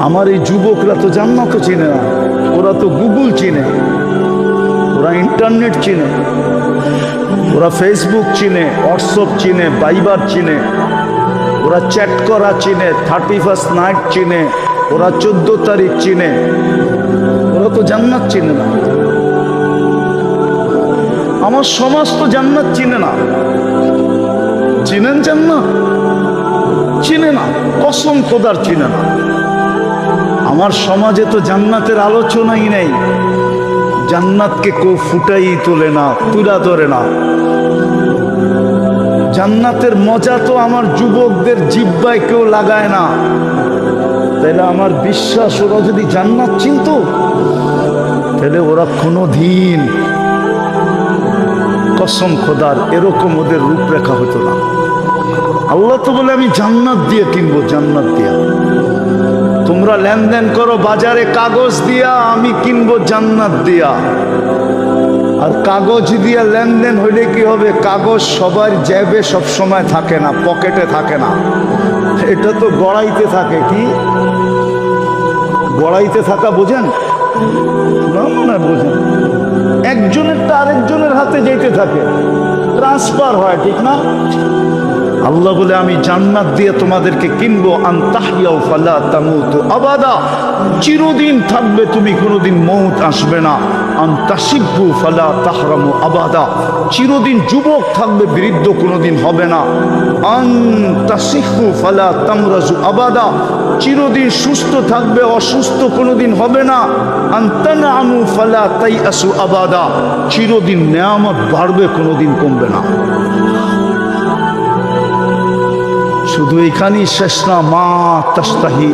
আমার এই যুবকরা তো জান্নাতও চিনে না, ওরা তো গুগল চিনে, ওরা ইন্টারনেট চিনে, ওরা ফেসবুক চিনে, হোয়াটসঅ্যাপ চিনে, ভাইবার চিনে, ওরা চ্যাট করা চিনে, 31st নাইট চিনে, ওরা 14 তারিখ চিনে, ওরা তো জান্নাত চিনে না। আমার সমাজ তো জান্নাত চিনে না। চিনেন জান্নাত? চিনে না, কসম খোদার চিনে না। আমার সমাজে তো জান্নাতের আলোচনাই নেই। জান্নাতকে কেউ ফুটাই তোলে না, তুলা ধরে না। জান্নাতের মজা তো আমার যুবকদের জিহ্বায় কেউ লাগায় না। তাহলে আমার বিশ্বাস, ওরা যদি জান্নাত চিনত তাহলে ওরা কোনোদিন, কসম খোদার, এরকম ওদের রূপরেখা হতো না। আল্লাহ তো বলে আমি জান্নাত দিয়ে কিনবো, জান্নাত দিয়া। তোমরা লেনদেন করো বাজারে কাগজ দিয়া, আমি কিনবো জান্নাত দিয়া। আর কাগজ দিয়া লেনদেন হইলে কি হবে? কাগজ সবার জ্যাবে সব সময় থাকে না, পকেটে থাকে না, এটা তো গড়াইতে থাকে। কি গড়াইতে থাকা বোঝেন না? মনে বোঝেন, একজনেরটা আরেকজনের হাতে যেতে থাকে, ট্রান্সফার হয়, ঠিক না? আল্লাহ বলে আমি জান্নাত দিয়ে তোমাদেরকে কিনবো। আনতাহিয়াও ফালা তামুতু আবাদা, চিরদিন থাকবে তুমি, কোনোদিন মৌত আসবে না। আনতাশিব্বু ফালা তাহরামু আবাদা, চিরদিন যুবক থাকবে, বৃদ্ধ কোনোদিন হবে না। আনতাশিহু ফালা তামরাজু আবাদা, চিরদিন সুস্থ থাকবে, অসুস্থ কোনোদিন হবে না। আনতানামু ফালা তাইয়াসু আবাদা, চিরদিন নেয়ামত বাড়বে, কোনোদিন কমবে না। শুধু এখানেই শেষ না, মা তাস্তাহি